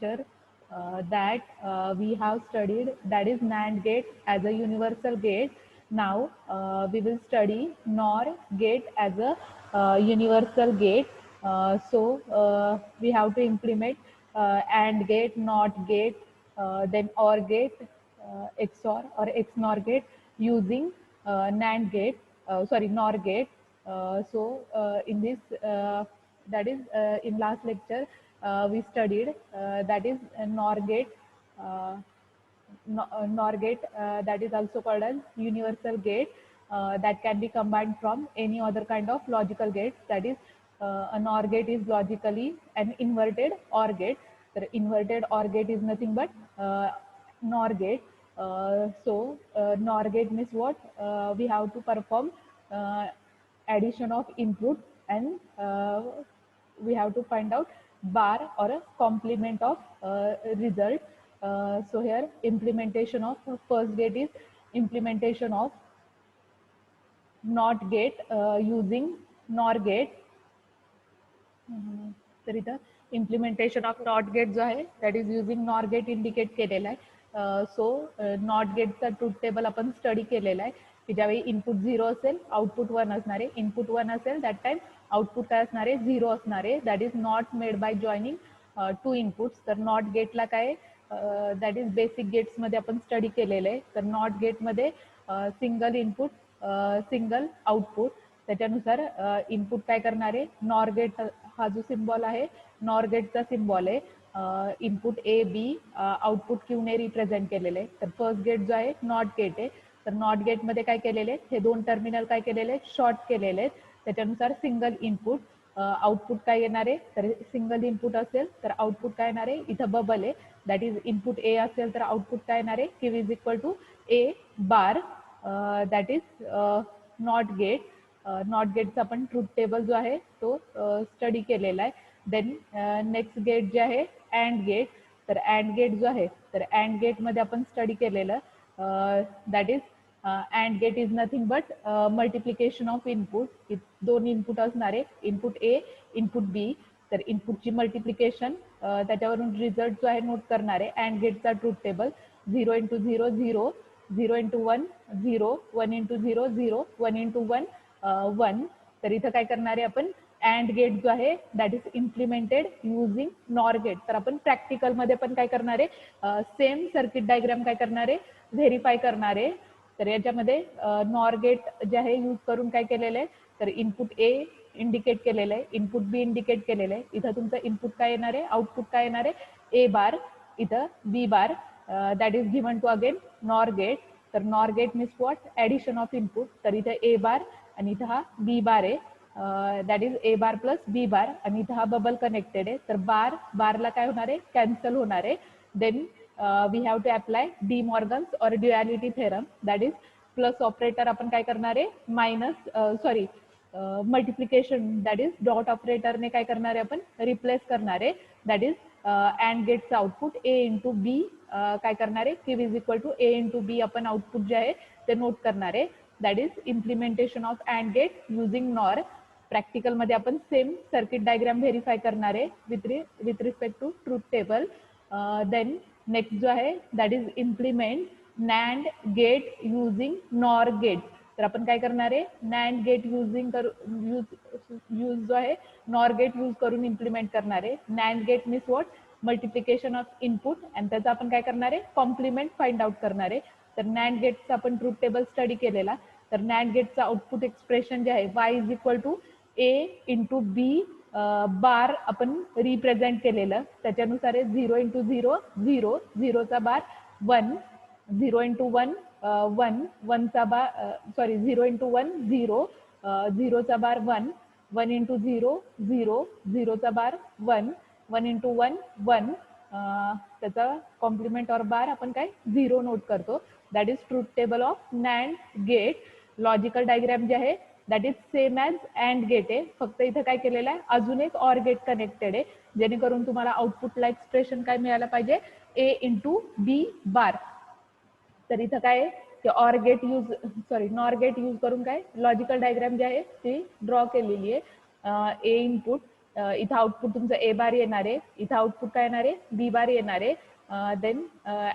lecture that we have studied, that is NAND gate as a universal gate. Now we will study NOR gate as a universal gate. We have to implement AND gate, NOT gate, then OR gate, XOR or XNOR gate using NAND gate, NOR gate. In this, that is in last lecture, we studied that is NOR gate. NOR gate, that is also called as universal gate, that can be combined from any other kind of logical gates. That is, a NOR gate is logically an inverted OR gate. The inverted OR gate is nothing but NOR gate. NOR gate means what? We have to perform addition of input, and we have to find out bar or a complement of result. So here implementation of first gate is implementation of NOT gate using NOR gate. तर इथं implementation of not gate जो आहे that is using nor gate indicate केलेला आहे. So not गेटचा truth table आपण study केलेला आहे की ज्यावेळी इनपुट 0 असेल आउटपुट 1 असणार आहे. इनपुट 1 असेल दॅट टाइम आउटपुट काय असणार आहे 0 असणार आहे. That is not made by joining to inputs. तर नॉट गेटला काय दॅट इज बेसिक गेट्समध्ये आपण स्टडी केलेलं आहे. तर नॉट गेटमध्ये सिंगल इनपुट सिंगल आउटपुट. त्याच्यानुसार इनपुट काय करणार आहे नॉर गेट हा जो सिम्बॉल आहे नॉर गेटचा सिम्बॉल आहे. इनपुट ए बी आउटपुट क्यूने रिप्रेझेंट केलेले आहे. तर फर्स्ट गेट जो आहे नॉट गेट आहे. तर नॉट गेटमध्ये काय केलेले आहेत हे दोन टर्मिनल काय केलेले आहेत शॉर्ट केलेले आहेत. त्याच्यानुसार सिंगल इनपुट आउटपुट काय येणार आहे तर सिंगल इनपुट असेल तर आउटपुट काय येणार आहे इथं बबल आहे. दॅट इज इनपुट ए असेल तर आउटपुट काय येणार आहे Q is equal to A bar. That is not gate. Not गेटचा आपण ट्रूथ टेबल जो आहे तो स्टडी केलेला आहे. देन नेक्स्ट गेट जे आहे अँड गेट. तर अँड गेट जो आहे तर अँड गेटमध्ये आपण स्टडी केलेलं that is and gate is nothing but multiplication of input. दोन इनपुट असणार आहे इनपुट ए इनपुट बी. तर इनपुटची मल्टिप्लिकेशन त्याच्यावरून रिझल्ट जो आहे नोट करणार आहे. अँड गेटचा truth table 0 into 0 0 0 into 1 0 1 into 0 0 1 into 1 1. तर इथं काय करणार आहे आपण अँड गेट जो आहे that is implemented using nor gate. तर आपण प्रॅक्टिकलमध्ये पण काय करणार आहे सेम सर्किट डायग्राम काय करणार आहे व्हेरीफाय करणार आहे. तर याच्यामध्ये नॉर गेट जे आहे यूज करून काय केलेलं आहे तर इनपुट ए इंडिकेट केलेलं आहे इनपुट बी इंडिकेट केलेलं आहे. इथं तुमचं इनपुट काय येणार आहे आउटपुट काय येणार आहे ए बार इथं B bar. That is given to again NOR gate. तर NOR gate means what addition of input. तर इथं ए बार आणि इथं हा बी बार आहे. That is A bar plus B bar आणि इथं हा बबल कनेक्टेड आहे. तर बारला काय होणार आहे कॅन्सल होणार आहे. Then we have to apply De Morgan's और duality theorem. That is plus operator आपण काय करणार आहे minus multiplication that is dot ऑपरेटरने काय करणार आहे आपण रिप्लेस करणार आहे. दॅट इज अँड गेटचं आउटपुट ए इंटू बी काय करणार आहे Q is equal to A into B आपण आउटपुट जे आहे ते नोट करणार आहे. That is implementation of AND gate using NOR. प्रॅक्टिकलमध्ये आपण सेम सर्किट डायग्राम व्हेरीफाय करणार आहे with respect to truth table. Then next जो आहे that is implement nand gate using nor gate. तर आपण काय करणार आहे नॅन्ड गेट यूज जो आहे नॉर गेट यूज करून इम्प्लिमेंट करणार आहे. Nand gate means what multiplication of input आणि त्याचा आपण काय करणार आहे कॉम्प्लिमेंट फाइंड आउट करणार आहे. तर नॅन्ड गेटचा आपण ट्रूथ टेबल स्टडी केलेला. तर नॅन्ड गेटचा आउटपुट एक्सप्रेशन जे आहे Y is equal to A into B bar आपण रिप्रेझेंट केलेलं. त्याच्यानुसार आहे 0 इंटू 0 0 0चा बार 1 0 इंटू 1 1 1चा बार 0 इंटू 1 0 0चा बार 1 1 इंटू 0 0 0चा बार 1 1 इंटू 1 1 त्याचा कॉम्प्लिमेंट और बार आपण काय 0 नोट करतो. That is truth table of nand gate. Logical diagram जे आहे that is same as and gate आहे. फक्त इथं काय केलेलं आहे अजून एक ऑर गेट कनेक्टेड आहे जेणेकरून तुम्हाला आउटपुटला एक्सप्रेशन काय मिळायला पाहिजे ए इंटू बी बार. तर इथं काय आहे की or gate nor gate use करून काय लॉजिकल डायग्राम जी आहे ती ड्रॉ केलेली आहे. ए इनपुट इथं आउटपुट तुमचं ए बार येणार आहे, इथं आउटपुट काय येणार आहे, बी बार येणार आहे. Then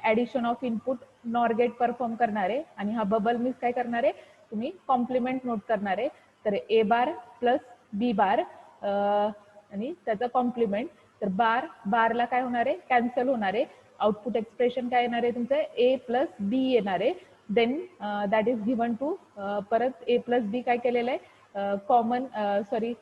addition of input nor gate perform करणार आहे आणि हा बबल मीन्स काय करणार आहे, तुम्ही कॉम्प्लिमेंट नोट करणार आहे. तर ए बार प्लस बी बार आणि त्याचा कॉम्प्लिमेंट. तर बारला काय होणार आहे, कॅन्सल होणार आहे. आउटपुट एक्सप्रेशन काय येणार आहे तुमचं, ए प्लस बी येणार आहे. Then that is given to, परत ए प्लस बी काय केलेलं आहे, कॉमन सॉरी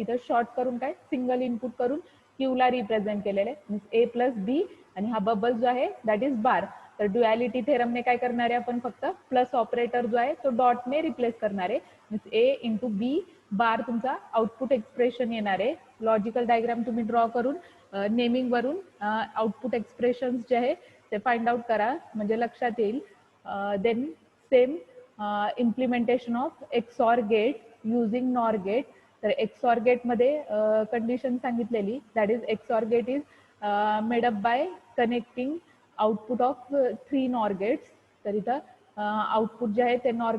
इथं शॉर्ट करून काय सिंगल इनपुट करून क्यूला रिप्रेझेंट केलेलं आहे. मीन्स ए प्लस बी आणि हा बबल जो आहे दॅट इज बार. तर ड्युॲलिटी थेरमने काय करणार आहे आपण, फक्त प्लस ऑपरेटर जो आहे तो डॉटने रिप्लेस करणार आहे. मीन्स ए इंटू बी बार तुमचा आउटपुट एक्सप्रेशन येणार आहे. लॉजिकल डायग्राम तुम्ही ड्रॉ करून नेमिंग वरून आउटपुट एक्सप्रेशन्स जे आहे ते फाइंड आउट करा, म्हणजे लक्षात येईल. Then same implementation of XOR gate using nor gate. तर एक्सऑर गेटमध्ये कंडिशन सांगितलेली, that is XOR gate is made up by connecting output of 3 nor gates. तर इथं आउटपुट जे आहे ते नॉर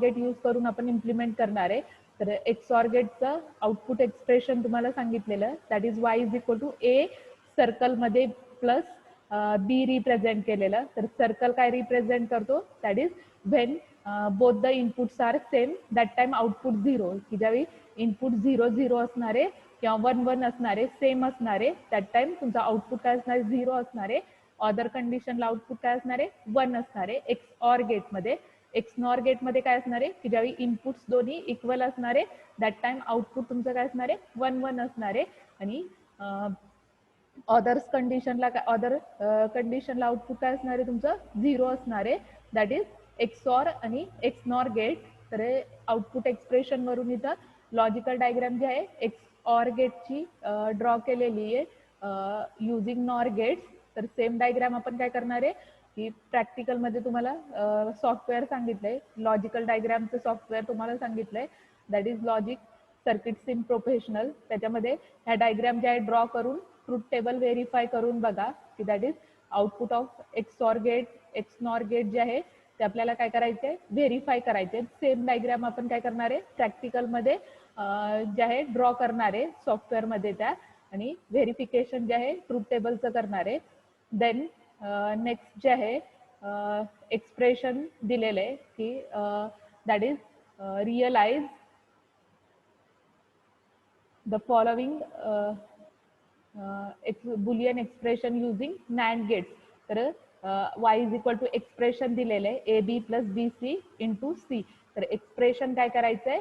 गेट यूज करून आपण इम्प्लिमेंट करणार आहे. तर एक्सऑर गेटचं आउटपुट एक्सप्रेशन तुम्हाला सांगितलेलं, that is Y is equal to A सर्कलमध्ये प्लस बी रिप्रेझेंट केलेलं. तर सर्कल काय रिप्रेझेंट करतो, that is when both the inputs are same that time output 0, की ज्यावेळी इनपुट 0 0 असणारे किंवा 1 1 असणारे सेम असणारे दॅट टाइम तुमचा आउटपुट काय असणार, 0 असणारे. अदर कंडिशनला आउटपुट काय असणार आहे, 1 असणार आहे. एक्स ऑर गेटमध्ये. एक्स नॉर गेटमध्ये काय असणार आहे, की ज्यावेळी इनपुट्स दोन्ही इक्वल असणार आहे दॅट टाइम आउटपुट तुमचं काय असणार आहे, 1 1 असणार आहे. आणि अदर्स कंडिशनला आउटपुट काय असणार आहे तुमचं, 0 असणार आहे. दॅट इज एक्सऑर आणि एक्स नॉर गेट. तर आउटपुट एक्सप्रेशन वरून इथं लॉजिकल डायग्राम जे आहे एक्सऑर गेटची ड्रॉ केलेली आहे युझिंग नॉर गेट्स. तर सेम डायग्राम आपण काय करणार आहे, की प्रॅक्टिकलमध्ये तुम्हाला सॉफ्टवेअर सांगितलंय, लॉजिकल डायग्रामचं सॉफ्टवेअर तुम्हाला सांगितलंय, that is logic circuits in professional. त्याच्यामध्ये ह्या डायग्राम जे आहे ड्रॉ करून ट्रूथ टेबल व्हेरीफाय करून बघा, की that is output of XOR gate XNOR gate जे आहे ते आपल्याला काय करायचे, व्हेरीफाय करायचे. सेम डायग्राम आपण काय करणार आहे, प्रॅक्टिकलमध्ये जे आहे ड्रॉ करणार आहे सॉफ्टवेअरमध्ये त्या, आणि व्हेरिफिकेशन जे आहे ट्रूथ टेबलचं करणार आहे. देन नेक्स्ट जे आहे एक्सप्रेशन दिलेलं आहे, की that is realise the following Boolean expression using NAND gates. तर Y is equal to expression दिलेलं आहे A B plus B C into C. तर एक्सप्रेशन काय करायचं आहे,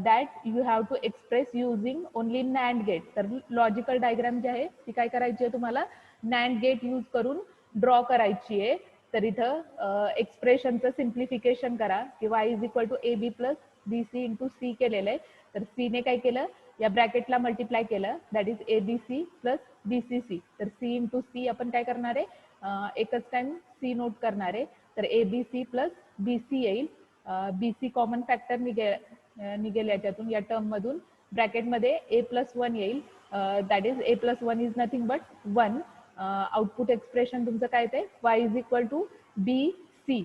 that you have to express using only NAND gate. तर logical diagram जी आहे ती काय करायची आहे तुम्हाला, नॅन्ड गेट यूज करून ड्रॉ करायची आहे. तर इथं एक्सप्रेशनचं सिम्प्लिफिकेशन करा, की Y is equal to A B plus B C into C केलेलं आहे. तर सीने काय केलं, या ब्रॅकेटला मल्टिप्लाय केलं, that is A B C plus B C C. तर सी इंटू सी आपण काय करणार आहे, एकच टाइम सी नोट करणार आहे. तर A B C plus B C येईल. बी सी कॉमन फॅक्टर निघेल याच्यातून, या टर्म मधून. ब्रॅकेटमध्ये ए प्लस 1 येईल, that is A plus 1 is nothing but 1. Output expression तुमचं काय ते, Y is equal to B C.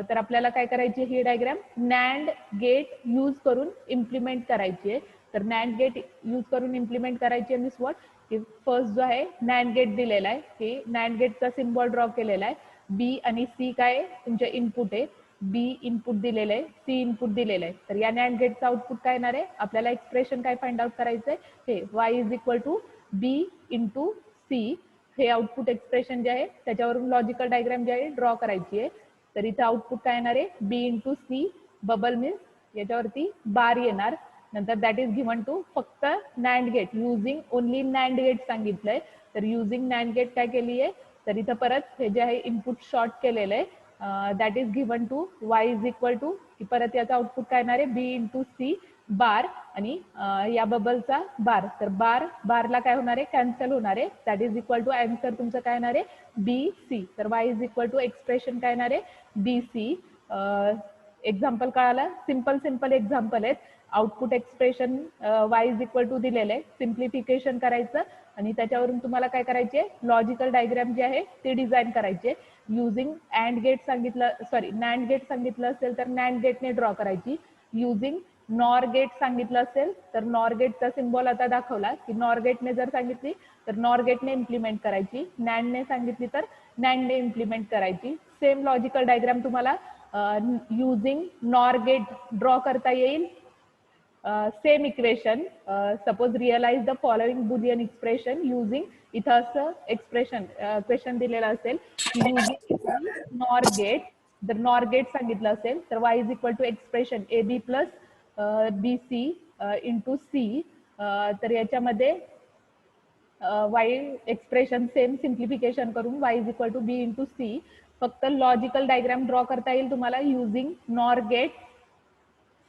तर आपल्याला काय करायची, ही डायग्राम नॅन्ड गेट यूज करून इम्प्लिमेंट करायची आहे. तर नॅन्ड गेट यूज करून इम्प्लिमेंट करायची आहे मीन्स व्हॉट, की फर्स्ट जो आहे नॅन्ड गेट दिलेला आहे, की नॅन्ड गेटचा सिम्बॉल ड्रॉ केलेला आहे. बी आणि सी काय तुमचे इनपुट आहे, बी इनपुट दिलेलं आहे, सी इनपुट दिलेलं आहे. तर या नॅन्ड गेटचा आउटपुट काय येणार आहे, आपल्याला एक्सप्रेशन काय फाइंड आउट करायचं आहे, हे Y is equal to B into C. हे आउटपुट एक्सप्रेशन जे आहे त्याच्यावरून लॉजिकल डायग्राम जे आहे ड्रॉ करायची आहे. तर इथं आउटपुट काय येणार आहे, B into C, bubble means याच्यावरती बार येणार. नंतर दॅट इज गिव्हन टू फक्त nand gate using only NAND gate सांगितलंय. तर युझिंग नॅन्ड गेट काय केली आहे, तर इथं परत हे जे आहे इनपुट शॉर्ट केलेलं आहे, that is given to Y is equal to, की परत याचा आउटपुट काय येणार आहे, बी इंटू सी बार आणि या बबलचा बार. तर बारला काय होणार आहे, कॅन्सल होणार आहे. That is equal to answer तुमचं काय येणार आहे, बी सी. तर Y is equal to expression काय येणार आहे, बी सी. एक्झाम्पल कळालं, सिम्पल एक्झाम्पल आहेत. Output expression Y is equal to दिलेलं आहे, सिम्प्लिफिकेशन करायचं आणि त्याच्यावरून तुम्हाला काय करायचे, लॉजिकल डायग्राम जे आहे ते डिझाईन करायचे. युझिंग अँड गेट सांगितलं, सॉरी नॅन्ड गेट सांगितलं असेल तर नॅन्ड गेटने ड्रॉ करायची. युझिंग नॉर गेट सांगितलं असेल तर नॉर गेटचा सिम्बॉल आता दाखवला की नॉर गेटने जर सांगितली तर नॉर गेटने इम्प्लिमेंट करायची, नॅन्डने सांगितली तर नॅन्डने इम्प्लिमेंट करायची. सेम लॉजिकल डायग्राम तुम्हाला युझिंग नॉर गेट ड्रॉ करता येईल. Same equation, suppose realize the following Boolean expression using, इथं असं एक्सप्रेशन क्वेश्चन दिलेलं असेल की युझिंग नॉर गेट, जर नॉर गेट सांगितलं असेल तर y is equal to expression A B plus B C into C. तर याच्यामध्ये y एक्सप्रेशन सेम सिम्प्लिफिकेशन करून y is equal to B into C. फक्त लॉजिकल डायग्राम ड्रॉ करता येईल तुम्हाला using nor gate.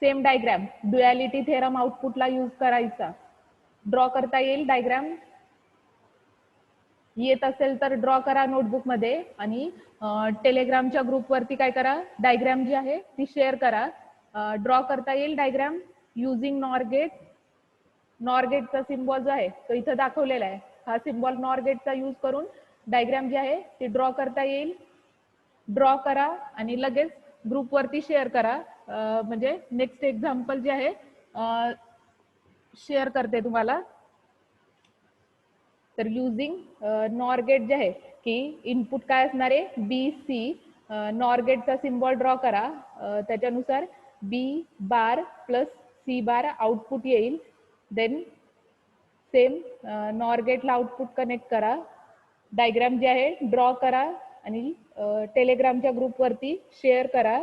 Same diagram duality theorem आउटपुटला use करायचा, draw करता येईल डायग्राम. येत असेल तर ड्रॉ करा नोटबुक मध्ये आणि टेलिग्रामच्या ग्रुपवरती काय करा, डायग्राम जी आहे ती शेअर करा. ड्रॉ करता येईल diagram using nor gate. Nor गेटचा सिम्बॉल जो आहे तो इथं दाखवलेला आहे. हा सिम्बॉल नॉर गेटचा यूज करून डायग्राम जी आहे ती ड्रॉ करता येईल. ड्रॉ करा आणि लगेच ग्रुपवरती शेअर करा. म्हणजे नेक्स्ट एक्झाम्पल जे आहे शेअर करते तुम्हाला. तर युझिंग नॉर गेट जे आहे की इनपुट काय असणार आहे बी सी. नॉर गेटचा सिम्बॉल ड्रॉ करा, त्याच्यानुसार बी बार प्लस सी बार आउटपुट येईल. देन सेम नॉर गेटला आउटपुट कनेक्ट करा, डायग्राम जे आहे ड्रॉ करा आणि टेलिग्रामच्या ग्रुपवरती शेअर करा.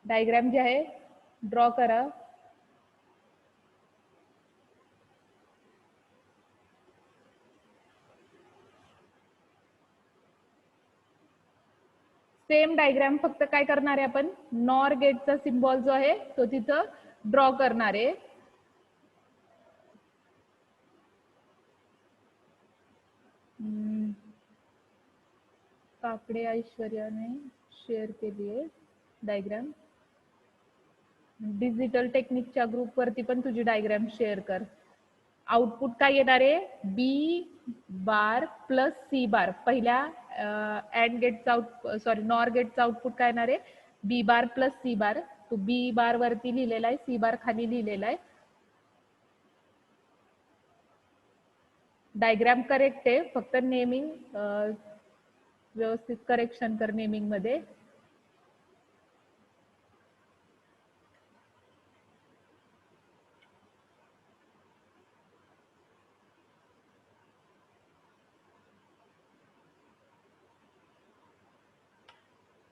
डायग्राम जे आहे ड्रॉ करा. सेम डायग्राम फक्त काय करणार आहे आपण, नॉर गेटचा सिम्बॉल जो आहे तो तिथं ड्रॉ करणार आहे. काकडे ऐश्वर्याने शेअर केली आहे डायग्राम. डिजिटल टेक्निकच्या ग्रुपवरती पण तुझी डायग्राम शेअर कर. आउटपुट काय येणार आहे बी बार प्लस सी बार. पहिल्या अँड गेटचा सॉरी नॉर गेटचा आउटपुट काय येणार आहे बी बार प्लस सी बार. तो बी बार वरती लिहिलेला आहे, सी बार खाली लिहिलेला आहे. डायग्राम करेक्ट आहे, फक्त नेमिंग व्यवस्थित करेक्शन कर नेमिंग मध्ये.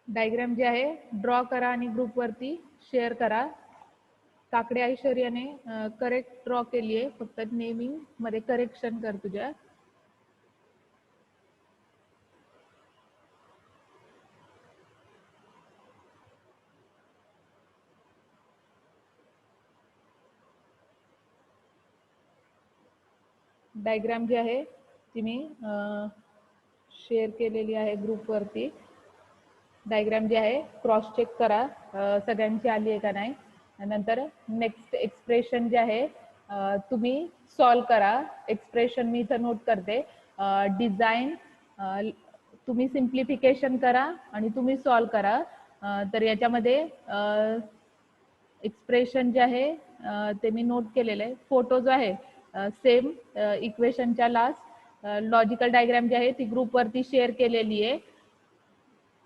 डायग्राम जे आहे ड्रॉ करा आणि ग्रुपवरती शेअर करा. काकडे ऐश्वर्याने करेक्ट ड्रॉ केली आहे, फक्त नेमिंग मध्ये करेक्शन कर तुझ्या. डायग्राम जी आहे ती मी शेअर केलेली आहे ग्रुपवरती. डायग्राम जी आहे क्रॉस चेक करा सगळ्यांची आली आहे का नाही. नंतर नेक्स्ट एक्सप्रेशन जे आहे तुम्ही सॉल्व करा. एक्सप्रेशन मी इथं नोट करते. डिझाईन तुम्ही सिम्प्लिफिकेशन करा आणि तुम्ही सॉल्व करा. तर याच्यामध्ये एक्सप्रेशन जे आहे ते मी नोट केलेलं आहे. फोटो जो आहे सेम इक्वेशनच्या लास्ट लॉजिकल डायग्राम जी आहे ती ग्रुपवरती शेअर केलेली आहे.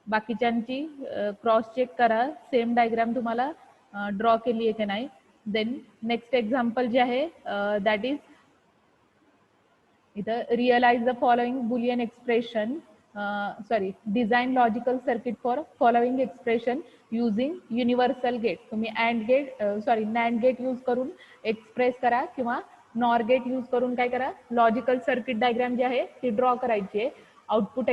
बाकीच्यांची क्रॉस चेक करा सेम डायग्राम तुम्हाला ड्रॉ केली आहे की नाही. देन नेक्स्ट एक्झाम्पल जे आहे दॅट इज इथं realise the following Boolean expression sorry design logical circuit for following expression using universal gate. तुम्ही AND gate sorry NAND gate use करून एक्सप्रेस करा किंवा नॉर गेट यूज करून काय करा लॉजिकल सर्किट डायग्राम जी आहे ती ड्रॉ करायची आहे. आउटपुट